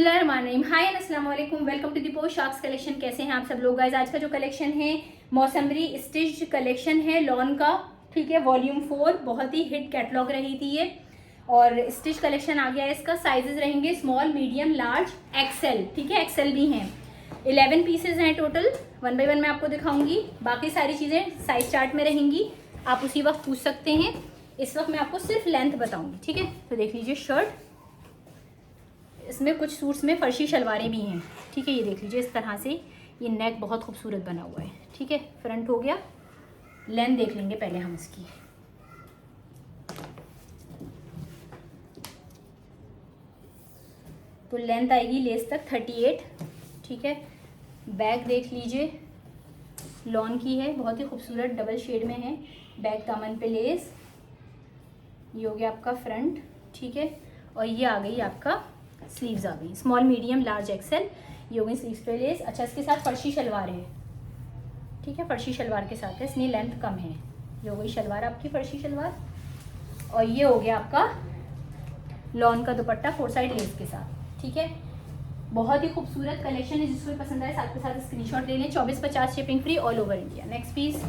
हाय अस्सलाम वालेकुम, welcome to the post sharks collection. कैसे हैं आप सब लोग गाइस। आज का जो कलेक्शन है मौसमरी स्टिच कलेक्शन है लॉन का, ठीक है। वॉल्यूम 4 बहुत ही हिट कैटलॉग रही थी ये, और स्टिच कलेक्शन आ गया है। इसका साइजेस रहेंगे स्मॉल, मीडियम, लार्ज, एक्सेल, ठीक है। एक्सेल भी हैं। 11 पीसेज हैं टोटल। वन बाय वन मैं आपको दिखाऊंगी। बाकी सारी चीज़ें साइज चार्ट में रहेंगी, आप उसी वक्त पूछ सकते हैं। इस वक्त मैं आपको सिर्फ लेंथ बताऊंगी, ठीक है। तो देख लीजिए शर्ट, इसमें कुछ सूट्स में फर्शी शलवारें भी हैं, ठीक है। ये देख लीजिए इस तरह से ये नेक बहुत खूबसूरत बना हुआ है, ठीक है। फ्रंट हो गया। लेंथ देख लेंगे पहले हम इसकी। तो लेंथ आएगी लेस तक 38, ठीक है। बैक देख लीजिए, लॉन की है, बहुत ही खूबसूरत डबल शेड में है। बैक दामन पे लेस, ये हो गया आपका फ्रंट, ठीक है। और ये आ गई आपका स्लीव्स आ गई, स्मॉल, मीडियम, लार्ज, एक्सेल। ये हो गई स्लीव्स पे लेस। अच्छा, इसके साथ फर्शी शलवार है, ठीक है। फर्शी शलवार के साथ है, इसमें लेंथ कम है। ये हो गई शलवार आपकी, फर्शी शलवार। और ये हो गया आपका लॉन का दुपट्टा 4 साइड लेस के साथ, ठीक है। बहुत ही खूबसूरत कलेक्शन है। जिसको पसंद आए साथ के साथ स्क्रीनशॉट ले लें। 2450 shipping free all over India. Next piece,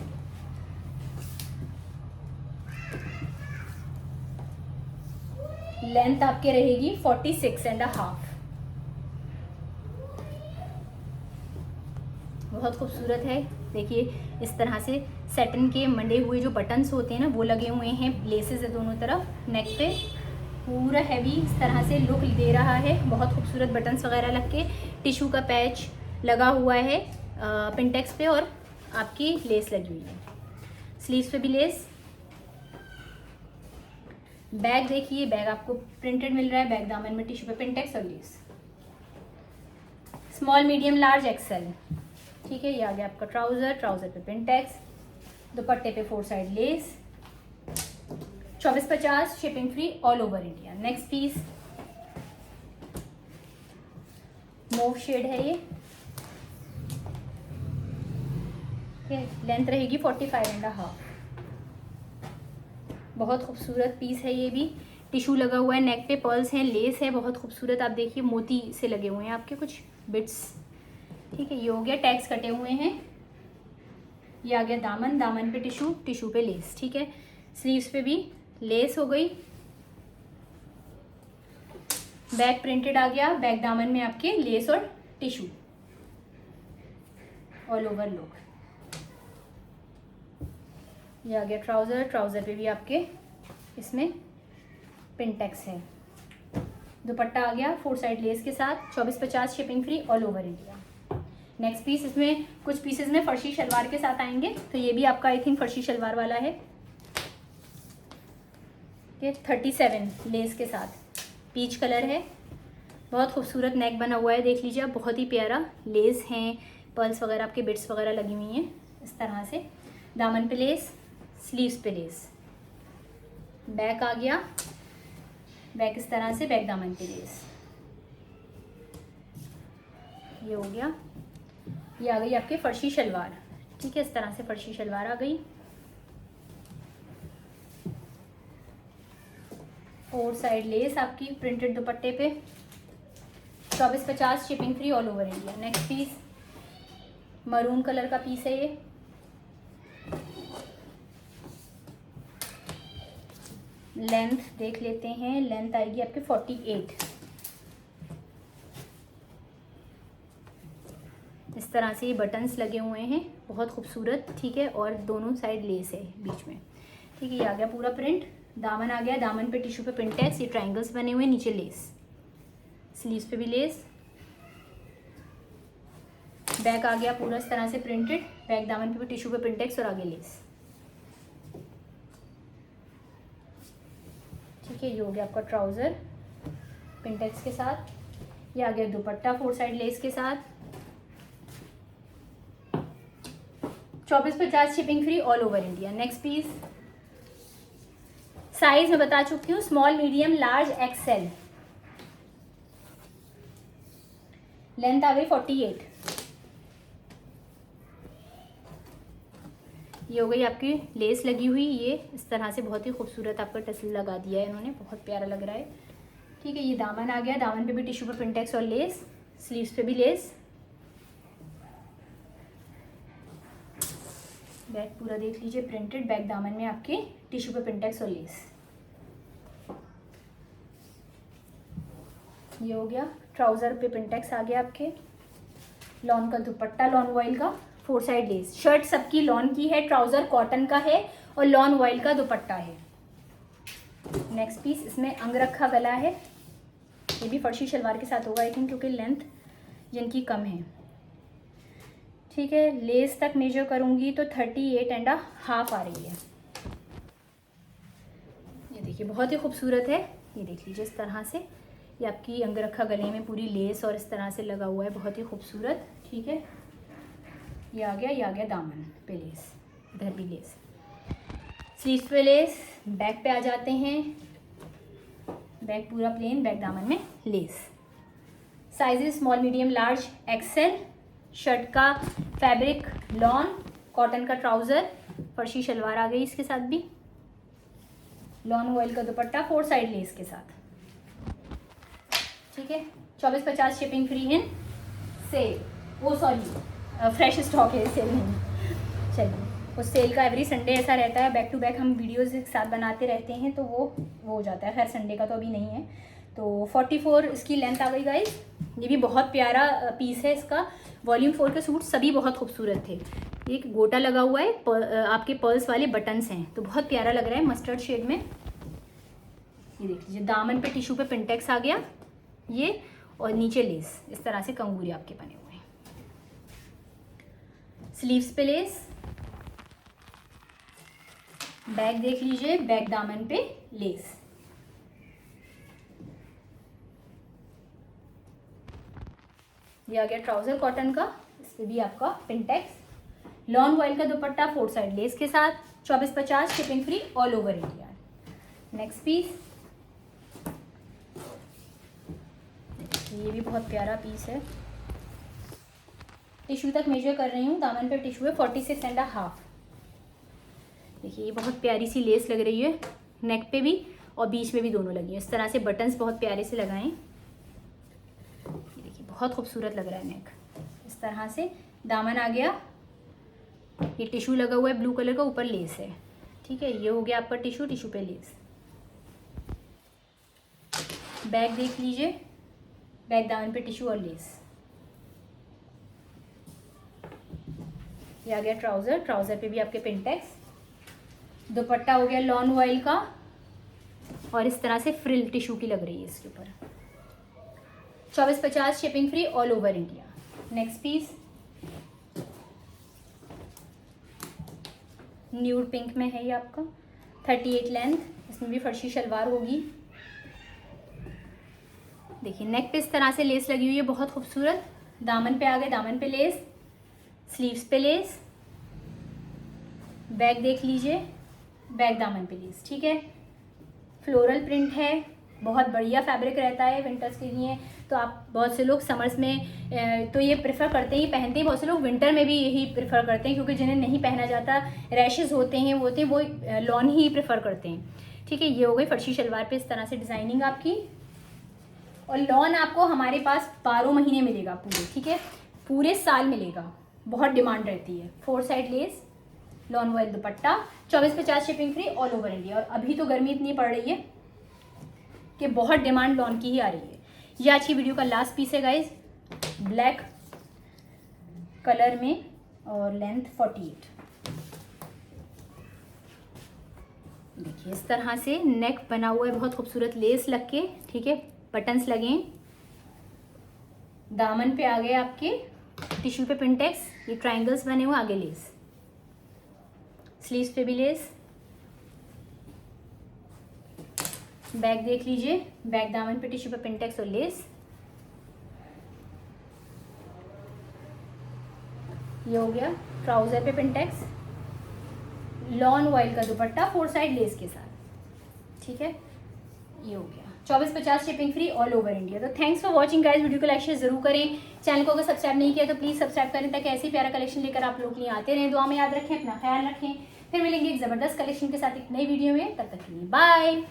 length आपके रहेगी 46.5। बहुत खूबसूरत है। देखिए इस तरह से सेटन के मंडे हुए जो बटन्स होते हैं ना, वो लगे हुए हैं। लेसेस है दोनों तरफ, नेक पे पूरा हैवी इस तरह से लुक दे रहा है। बहुत खूबसूरत बटन्स वगैरह लग के, टिशू का पैच लगा हुआ है पिंटेक्स पे, और आपकी लेस लगी हुई है स्लीव्स पे भी लेस। बैग देखिए, बैग आपको प्रिंटेड मिल रहा है। बैग दामन में टिश्यू पे पिंटेक्स और lace. Small, medium, large, XL, ठीक है। ये आ गया आपका ट्राउजर, ट्राउजर पे पिंटेक्स, दुपट्टे पे 4 side lace. 2450 shipping free all over India. Next piece, mauve shade है ये, लेंथ रहेगी 45.5। बहुत खूबसूरत पीस है ये भी। टिशू लगा हुआ है, नेक पे पर्ल्स हैं, लेस है बहुत खूबसूरत। आप देखिए मोती से लगे हुए हैं आपके कुछ बिट्स, ठीक है। ये हो गया, टैग्स कटे हुए हैं। ये आ गया दामन, दामन पे टिशू, टिशू पे लेस, ठीक है। स्लीव्स पे भी लेस हो गई। बैक प्रिंटेड आ गया। बैक दामन में आपके लेस और टिशू ऑल ओवर लुक। ये आ गया ट्राउजर, ट्राउजर पे भी आपके इसमें पिंटेक्स है। दुपट्टा आ गया 4 साइड लेस के साथ। 2450 shipping free all over India. Next piece, इसमें कुछ पीसेस में फर्शी शलवार के साथ आएंगे, तो ये भी आपका आई थिंक फर्शी शलवार वाला है। ये 37 लेस के साथ, पीच कलर है। बहुत खूबसूरत नेक बना हुआ है, देख लीजिए आप, बहुत ही प्यारा। लेस हैं, पर्ल्स वगैरह आपके बिट्स वगैरह लगी हुई हैं इस तरह से। दामन पे लेस, स्लीव्स पे लेस। बैक आ गया, बैक इस तरह से, बैक दामन पे लेस। ये हो गया। ये आ गई आपके फर्शी शलवार, ठीक है। इस तरह से फर्शी शलवार आ गई। 4 साइड लेस आपकी प्रिंटेड दुपट्टे पे। 2450 shipping free all over India. Next piece, maroon colour का पीस है ये। लेंथ देख लेते हैं, लेंथ आएगी आपके 48। इस तरह से ये बटन्स लगे हुए हैं, बहुत खूबसूरत, ठीक है। और दोनों साइड लेस है बीच में, ठीक है। ये आ गया पूरा प्रिंट। दामन आ गया, दामन पे टिश्यू पे पिंटेक्स, ये ट्रायंगल्स बने हुए, नीचे लेस। स्लीव्स पे भी लेस। बैक आ गया पूरा इस तरह से प्रिंटेड। बैक दामन पे भी टिश्यू पे पिंटेक्स और आगे लेस, ठीक है। ये हो गया आपका ट्राउजर पिंटेक्स के साथ। ये आ गया दुपट्टा 4 साइड लेस के साथ। 2450 shipping free all over India. Next piece, size मैं बता चुकी हूँ, small, medium, large, XL. Length आ गई 48। ये हो गई आपकी लेस लगी हुई, ये इस तरह से बहुत ही खूबसूरत आपका टसल लगा दिया है इन्होंने, बहुत प्यारा लग रहा है। ठीक है। ये दामन आ गया, दामन पे भी टिश्यू पे पिंटेक्स और लेस, स्लीव्स पे भी लेस। बैक पूरा देख लीजिए प्रिंटेड, बैक दामन में आपके टिश्यू पे पिंटेक्स और लेस। ये हो गया, ट्राउज़र पे पिंटेक्स आ गया आपके, लॉन का दुपट्टा, लॉन वॉइल का, 4 साइड लेस। शर्ट सबकी लॉन की है, ट्राउज़र कॉटन का है और लॉन वॉइल का दुपट्टा है। नेक्स्ट पीस, इसमें अंगरखा गला है, ये भी फर्शी शलवार के साथ होगा आई थिंक, क्योंकि लेंथ जिनकी कम है। ठीक है, लेस तक मेजर करूँगी तो 38.5 आ रही है। ये देखिए बहुत ही खूबसूरत है, ये देख लीजिए इस तरह से, ये आपकी अंगरखा गले में पूरी लेस और इस तरह से लगा हुआ है, बहुत ही खूबसूरत। ठीक है, ये आ गया दामन पे लेस, इधर भी लेस, स्लीव्स पे लेस। बैक पे आ जाते हैं, बैक पूरा प्लेन, बैक दामन में lace. Sizes small, medium, large, XL. Shirt का फैब्रिक लॉन, कॉटन का ट्राउज़र, फर्शी शलवार आ गई इसके साथ भी, लॉन वॉइल का दुपट्टा, 4 साइड लेस के साथ। ठीक है, 2450 शिपिंग फ्री है। सेल, वो सॉरी फ्रेश स्टॉक है, सेल नहीं। चलिए, वो सेल का एवरी संडे ऐसा रहता है, बैक टू बैक हम वीडियोज़ एक साथ बनाते रहते हैं तो वो हो जाता है। खैर संडे का तो अभी नहीं है। तो 44 इसकी लेंथ आ गई गाइस। ये भी बहुत प्यारा पीस है इसका। वॉल्यूम 4 के सूट सभी बहुत खूबसूरत थे। एक गोटा लगा हुआ है, आपके पर्ल्स वाले बटन्स हैं, तो बहुत प्यारा लग रहा है मस्टर्ड शेड में। ये देख लीजिए, दामन पे टिश्यू पे पिंटेक्स आ गया ये, और नीचे लेस इस तरह से कंगूरी आपके बने हुए हैं। स्लीव्स पे लेस, बैक देख लीजिए, बैक दामन पे लेस। ये आ गया ट्राउजर कॉटन का, इससे भी आपका पिंटेक्स, लॉन वॉइल का दुपट्टा, 4 साइड लेस के साथ, 2450 shipping free all over India. Next piece, ये भी बहुत प्यारा पीस है। टिश्यू तक मेजर कर रही हूँ, दामन पे टिश्यू है 46.5। देखिए ये बहुत प्यारी सी लेस लग रही है, नेक पे भी और बीच में भी दोनों लगी है। इस तरह से बटन्स बहुत प्यारे से लगाएं। ये देखिए बहुत खूबसूरत लग रहा है नेक। इस तरह से दामन आ गया, ये टिश्यू लगा हुआ है ब्लू कलर का, ऊपर लेस है। ठीक है, ये हो गया आपका टिश्यू, टिश्यू पे लेस। बैक देख लीजिए, बैक दामन पे टिश्यू और लेस। ये आ गया ट्राउजर, ट्राउजर पे भी आपके पिंटेक्स। दुपट्टा हो गया लॉन वॉइल का और इस तरह से फ्रिल टिश्यू की लग रही है इसके ऊपर। 2450 shipping free all over India. Next piece, nude pink में है ये आपका, 38 लेंथ, इसमें भी फर्शी शलवार होगी। देखिए नेक पे इस तरह से लेस लगी हुई है, बहुत खूबसूरत। दामन पे आ गए, दामन पे लेस, स्लीव्स पे लेस। बैक देख लीजिए, बैक दामन पे लेस। ठीक है, फ्लोरल प्रिंट है, बहुत बढ़िया फैब्रिक रहता है विंटर्स के लिए। तो आप, बहुत से लोग समर्स में तो ये प्रेफर करते हैं, पहनते हैं। बहुत से लोग विंटर में भी यही प्रेफर करते हैं, क्योंकि जिन्हें नहीं पहना जाता, रैशेज़ होते हैं वो लॉन ही प्रेफर करते हैं। ठीक है, ये हो गई फर्शी शलवार पे इस तरह से डिज़ाइनिंग आपकी। और लॉन आपको हमारे पास 12 महीने मिलेगा पूरे। ठीक है, पूरे साल मिलेगा, बहुत डिमांड रहती है। 4 साइड लेस, लॉन वॉइल दुपट्टा, 2450 shipping free all over India. और अभी तो गर्मी इतनी पड़ रही है कि बहुत डिमांड लॉन की ही आ रही है। ये आज की वीडियो का लास्ट पीस है गाइज, ब्लैक कलर में और लेंथ 48। देखिए इस तरह से नेक बना हुआ है, बहुत खूबसूरत लेस लग के। ठीक है, बटन्स लगे, दामन पे आ गए आपके टिश्यू पे पिंटेक्स, ये ट्रायंगल्स बने हुए, आगे लेस, स्लीव्स पे भी लेस। बैक देख लीजिए, बैक दामन पे टिश्यू पे पिंटेक्स और लेस। ये हो गया ट्राउजर पे पिंटेक्स, लॉन वॉइल का दुपट्टा, 4 साइड लेस के साथ। ठीक है, ये हो गया 2450 shipping free all over India. तो thanks for watching guys, video को लाइक शेयर जरूर करें। चैनल को अगर सब्सक्राइब नहीं किया तो प्लीज सब्सक्राइब करें, ताकि ऐसी प्यारा कलेक्शन लेकर आप लोग के लिए आते रहें। दुआ में याद रखें, अपना ख्याल रखें। फिर मिलेंगे एक जबरदस्त कलेक्शन के साथ एक नई वीडियो में, तब तक के लिए बाय।